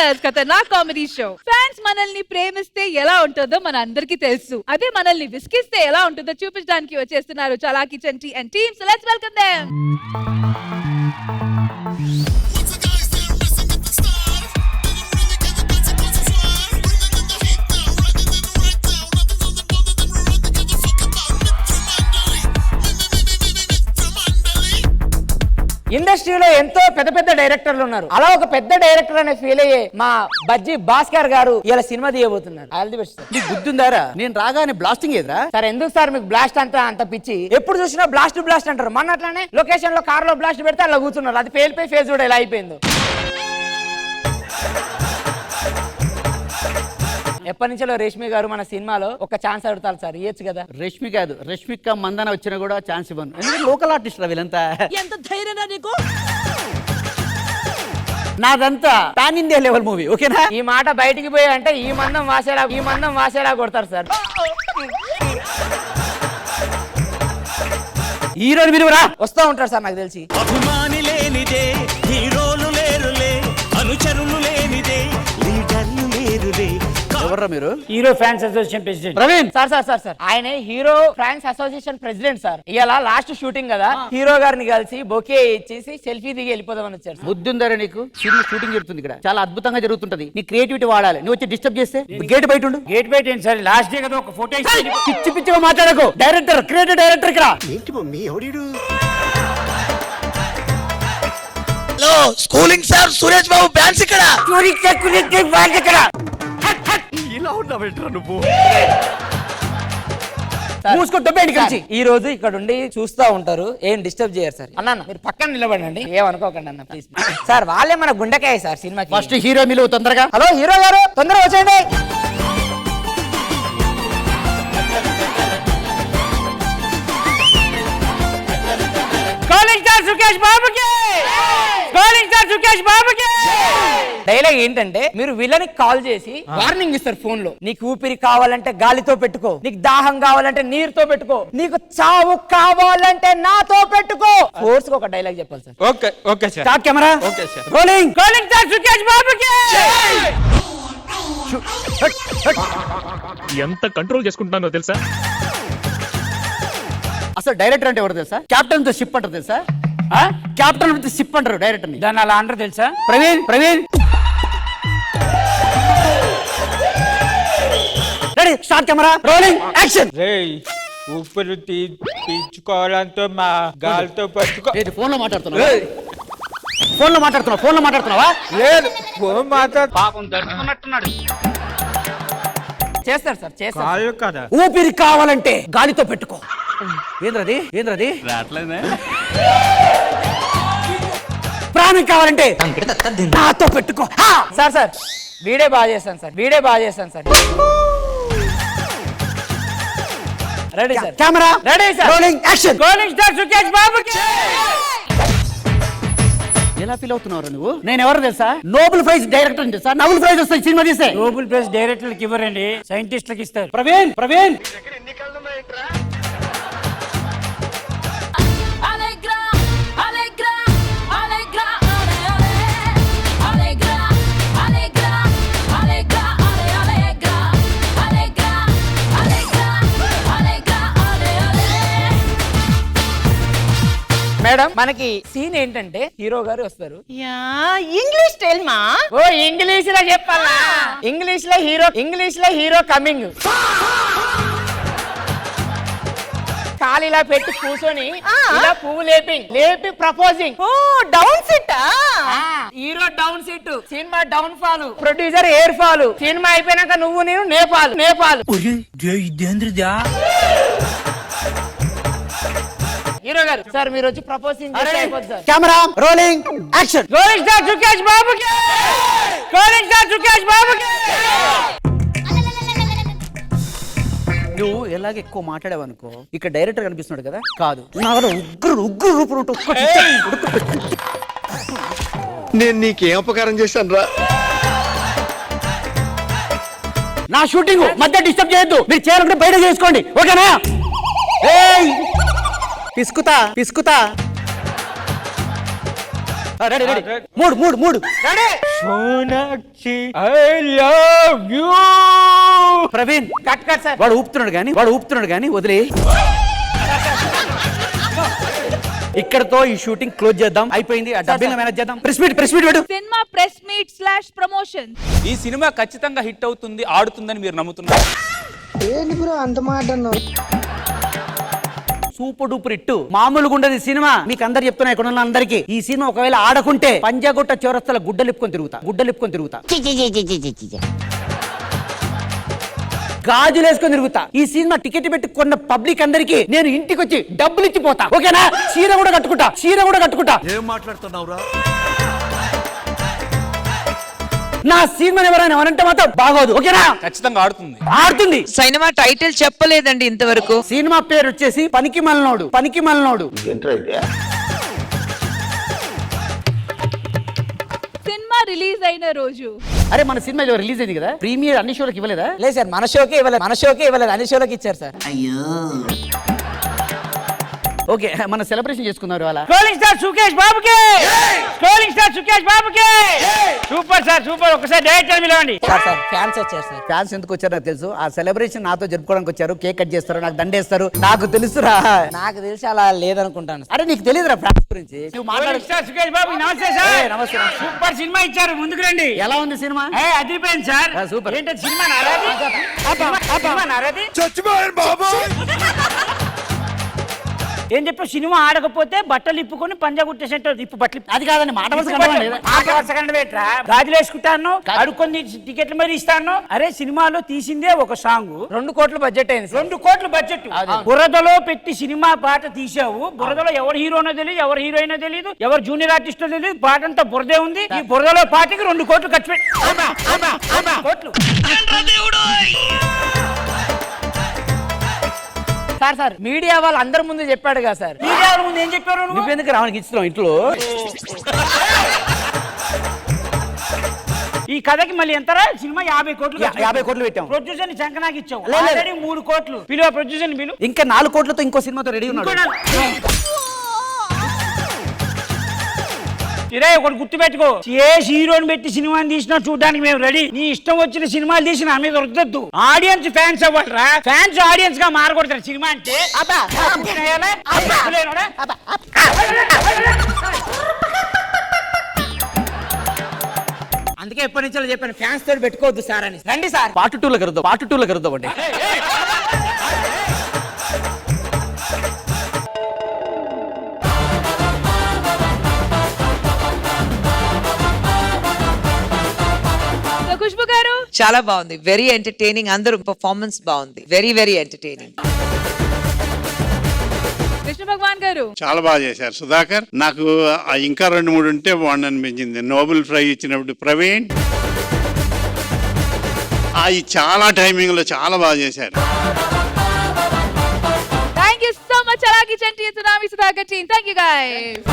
జబర్దస్త్ ఖతర్నాక్ comedy show. Fans మనల్ని ప్రేమిస్తే ఎలా ఉంటుందో మన అందరికీ తెలుసు. అదే మనల్ని విసిగిస్తే ఎలా ఉంటుందో చూపించడానికి వచ్చేస్తున్నారు Chalaki Chanti and team. So let's welcome them. ఇండస్ట్రీలో ఎంతో పెద్ద పెద్ద డైరెక్టర్లు ఉన్నారు. అలా ఒక పెద్ద డైరెక్టర్ అనే ఫీల్ అయ్యే మా బజ్జీ భాస్కర్ గారు ఇలా సినిమా తీయబోతున్నారు. All the best. నీకు గుర్తుందారా నేను రాగానే బ్లాస్టింగ్ ఏదిరా? సార్ ఎందుకు సార్ మీకు బ్లాస్ట్ అంత పిచ్చి? ఎప్పుడు చూసినా బ్లాస్ట్ అంటారు. మొన్న అట్లానే లొకేషన్ లో కార్ లో బ్లాస్ట్ పెడితే అలా కూర్చున్నారు. అది పేలిపోయి ఫేస్ కూడా ఎలా అయిపోయిందో. ఎప్పటి నుంచో రేష్మి గారు మన సినిమాలో ఒక ఛాన్స్ అడుగుతారు సార్, ఇయ్యొచ్చు కదా? రష్మి కాదు, రష్మిక మందన వచ్చినా కూడా ఛాన్స్ ఇవ్వను. ఎందుకంటే లోకల్ ఆర్టిస్ట్ రా వీళ్ళంతా. ఎంత ధైర్యం నీకు? నాదంతా పాన్ ఇండియా లెవెల్ మూవీ, ఓకేనా? ఈ మాట బయటికి పోయి అంటే ఈ మందం వాసేలా కొడతారు సార్. హీరోని విలువరా వస్తూ ఉంటారు సార్ నాకు తెలిసి. అభిమాని లేనిదే హీరోలు లేరులే, అనుచరులు లేనిదే లీడర్లు లేరులే. ఎవర్రా మీరు? Hero fans association president Praveen. Sir ఆయన hero fans association president sir. ఇలా లాస్ట్ షూటింగ్ కదా, హీరో గారిని కలిసి బొకే ఇచ్చేసి సెల్ఫీ దిగి వెళ్ళిపోదామని వచ్చారు. బుద్ధి ఉందరా నీకు? సినిమా షూటింగ్ జరుగుతుంది ఇక్కడ, చాలా అద్భుతంగా జరుగుతుంటది. నీ క్రియేటివిటీ వాడాలి. నువ్వు వచ్చి డిస్టర్బ్ చేస్తే గేట్ బయట ఉండు. గేట్ బయట ఏంటి సార్? లాస్ట్ డే కదా ఒక ఫోటో పిచ్చి పిచ్చిగా మాట్లాడకు. డైరెక్టర్, క్రియేటివ్ డైరెక్టర్ ఇక్కడ. ఏంటి మమ్మీ ఎవడీడు? Hello schooling sir Suresh Babu fans ఇక్కడ. ఇలా ఉన్నావేంట్రా నువ్వు? ఈ రోజు ఇక్కడ ఉండి చూస్తూ ఉంటారు, ఏం డిస్టర్బ్ చేయరు సార్. అన్న మీరు పక్కన నిలబడండి, ఏమనుకోకండి అన్న ప్లీజ్. సార్ వాళ్ళే మన గుండెకాయ సార్ సినిమా. ఫస్ట్ హీరో మిలువు తొందరగా. హలో హీరో గారు తొందరగా వచ్చేయండి. డైలాగ్ ఏంటంటే, మీరు విలన్ కాల్ చేసి వార్నింగ్ ఇస్తారు ఫోన్ లో. నీకు ఊపిరి కావాలంటే గాలితో పెట్టుకో, నీకు దాహం కావాలంటే నీరుతో పెట్టుకో, నీకు చావు కావాలంటే నాతో పెట్టుకో. ఫోర్స్ ఒక డైలాగ్ చెప్పాలి sir. Okay sir. Start camera. Okay sir. Rolling. Calling sir Sukesh బాబుకి. ఎంత కంట్రోల్ చేసుకుంటున్నానో తెలుసా? అసలు డైరెక్టర్ అంటే ఎవరు తెలుసా? కెప్టెన్ తో షిప్ అంటారు తెలుసా? కెప్టెన్ విత్ షిప్ అంటారు డైరెక్టర్ ని. దాన్ని అలా అంటారు తెలుసా? Praveen ready, start camera, rolling, action. ఊపిరి పీల్చుకోవాలంటే మా గాలితో పట్టుకో. ఫోన్ లో మాట్లాడుతున్నావా? లేదు ఫోన్ మాట్లాడు. పాపం దడుచుకున్నట్టున్నాడు. చేస్తారు సార్, చేస్తారు. కాదు కదా. ఊపిరి కావాలంటే గాలితో పెట్టుకో. ఏంద్రది రాట్లేదే. ప్రాణం కావాలంటే నాతో పెట్టుకో. సార్ వీడే బాగా చేస్తాను sir. Ready sir, camera ready sir, rolling, action. Calling star Sukesh బాబుకి. ఎలా ఫీల్ అవుతున్నావు నువ్వు? నేను ఎవరు తెలుసా? నోబెల్ ప్రైజ్ డైరెక్టర్ తెలుసా? నోబెల్ ప్రైజ్ వస్తాయి సినిమా తీస్తే. నోబెల్ ప్రైజ్ డైరెక్టర్లకు ఇవ్వరండి, సైంటిస్టులకు ఇస్తారు. ప్రవీణ్ మేడం మనకి సీన్ ఏంటంటే, హీరో గారు వస్తారు. ఇంగ్లీష్ టెల్ మా. ఓ ఇంగ్లీష్ లో చెప్పాలా? ఇంగ్లీష్ లో హీరో కమింగ్. కాలు ఇలా పెట్టి కూర్చొని ఇలా పువ్వు లేపి proposing. Oh down sit. Hero down seat, cinema down fall, producer air fall. Cinema అయిపోయినాక నువ్వు నేను నేపాల్. హీరో గారు సార్ మీరు వచ్చి ప్రపోజింగ్ చేస్తే అయిపోద్ది sir. Camera rolling, action. Calling star Sukesh బాబుకి. నువ్వు ఎలాగ ఎక్కువ మాట్లాడావనుకో, ఇక్కడ డైరెక్టర్ కనిపిస్తున్నాడు కదా, కాదు నా వల్ల ఉగ్రు రూపం ఉంటుంది. నేను నీకేం అపకారం చేశాను రా? నా షూటింగ్ మధ్య డిస్టర్బ్ చేయొద్దు. మీరు చేయాలంటే బయట చేసుకోండి, ఓకేనా? పిసుకుతా రెడీ రెడీ మూడు మూడు మూడు ready Sonakshi I love you. Praveen cut cut sir వాడు ఊపుతున్నాడు కానీ వదిలే. ఇక్కడతో ఈ షూటింగ్ క్లోజ్ చేద్దాం. అయిపోయింది. ఆ డబ్బింగ్ మేనేజ్ చేద్దాం. ప్రెస్ మీట్ పెట్టు. Cinema press meet / promotion. ఈ సినిమా ఖచ్చితంగా హిట్ అవుతుంది, ఆడుతుందని మీరు నమ్ముతున్నారు? Super duper hit. మామూలుగా ఉండదు సినిమా. మీకు అందరు చెప్తున్నా ఇక్కడ ఉన్న అందరికి, ఈ సినిమా ఒకవేళ ఆడకుంటే పంజాగుట్ట చౌరస్తాల గుడ్డలిప్పుకొని తిరుగుతా గాజులు వేసుకొని తిరుగుతా. ఈ సినిమా టికెట్ పెట్టి కొన్న పబ్లిక్ అందరికి నేను ఇంటికి వచ్చి డబ్బులు ఇచ్చిపోతా. ఓకేనా? చీర కూడా కట్టుకుంటా. ఏం మాట్లాడుతున్నావురా? నా సినిమా ఎవరంటే మాత్రం బాగోదు. ఓకేనా? ఖచ్చితంగా ఆడుతుంది. సినిమా టైటిల్ చెప్పలేదండి ఇంతవరకు. సినిమా పేరు వచ్చేసి పనికి మలనోడు. సినిమా రిలీజ్ అయిన రోజు. అరే మన సినిమా రిలీజ్ అయింది కదా, ప్రీమియర్ అన్ని షోలకు ఇవ్వలేదా? లేదు సార్, మన షోకే ఇవ్వలేదు, అన్ని షోలకి ఇచ్చారు సార్. ఓకే, మన సెలబ్రేషన్ చేసుకున్నారు వాళ్ళ. స్క్రోలింగ్ స్టార్ సుకేష్ బాబుకి సూపర్ సార్, సూపర్. ఒకసారి డైరెక్టర్ పిలవండి. సార్ ఫ్యాన్స్ వచ్చారు సార్. ఫ్యాన్స్ ఎందుకు వచ్చారు నాకు తెలుసు. ఆ సెలబ్రేషన్ నాతో జరుపుకోవడానికి వచ్చారు. కేక్ కట్ చేస్తారు, నాకు దండేస్తారు. నాకు తెలుసురా. నాకు తెలిసి అలా లేదనుకుంటాను. అరే నీకు తెలియదురా ఫ్యాన్స్ గురించి. నువ్వు మాట్లాడు. స్క్రోలింగ్ స్టార్ సుకేష్ బాబు నమస్తే సార్. నమస్తే. సూపర్ సినిమా ఇచ్చారు, ముందుకు రండి. ఎలా ఉంది సినిమా? అదిరిపోయింది సార్. సూపర్. ఏంటంటే సినిమా నారాది చచ్చిపోయాను బాబాయ్. ఏం చెప్పి సినిమా ఆడకపోతే బట్టలు ఇప్పుకొని పంజాగుట్ట సెంటర్ ఇప్పు బట్టలు. అది కాదండి, మాట గాజులు వేసుకుంటాను, అడుక్కొని టికెట్లు మరి ఇస్తాను. అరే సినిమాలో తీసిందే ఒక సాంగ్, 2 కోట్ల బడ్జెట్ అయింది సార్. 2 కోట్ల బడ్జెట్. బురదలో పెట్టి సినిమా పాట తీసావు. బురదలో ఎవరు హీరోనో తెలియదు, ఎవరు హీరోయినో తెలియదు, ఎవరు జూనియర్ ఆర్టిస్టో తెలియదు. పాట అంతా బురదే ఉంది. ఈ బురదలో పాటకి 2 కోట్లు ఖర్చు పెట్టి కోట్లు. సార్ మీడియా వాళ్ళు అందరి ముందు చెప్పాడు కదా సార్. మీడియా ముందు ఏం చెప్పారు? నువ్వెందుకు రావడానికి ఇస్తున్నావు ఇంట్లో? ఈ కథకి మళ్ళీ ఎంతరా? సినిమా 50 కోట్లు. 50 కోట్లు పెట్టాం. ప్రొడ్యూసర్ ని చంకనాకి ఇచ్చావు. లేదు. ఆల్రెడీ 3 కోట్లు. పిలువ ప్రొడ్యూసర్ ని పిలువ. ఇంకా 4 కోట్లతో ఇంకో సినిమాతో రెడీ ఉన్నాడు. ఇరే ఒకటి గుర్తు పెట్టుకో, ఏ హీరోని పెట్టి సినిమాని తీసినా చూడడానికి మేము రెడీ. నీ ఇష్టం వచ్చిన సినిమాలు తీసి నా మీద రుద్దద్దు. ఆడియన్స్ ఫ్యాన్స్ అవ్వాలరా. ఫ్యాన్స్ ఆడియన్స్ గా మారకూడతారు సినిమా అంటే. అందుకే ఎప్పటి నుంచో చెప్పాను, ఫ్యాన్స్ తోటి పెట్టుకోవద్దు సార్ అని. రండి సార్. పార్ట్ 2 లో కరుద్దాం అండి. ఖుష్బు గారు చాలా బాగుంది. Very entertaining. అందరూ పర్ఫార్మెన్స్ బాగుంది. Very very entertaining. Vishnu Bhagavan గారు చాలా బాగా చేశారు సుధాకర్. నాకు ఇంకా 2-3 ఉంటే బాగుంది అనిపించింది. నోబెల్ ప్రైజ్ ఇచ్చినప్పుడు ప్రవీణ్ ఈ చాలా టైమింగ్ లో చాలా బాగా చేశారు. థ్యాంక్ యూ సో మచ్ అలాగే Chanti tsunami Sudhakar team. Thank you guys.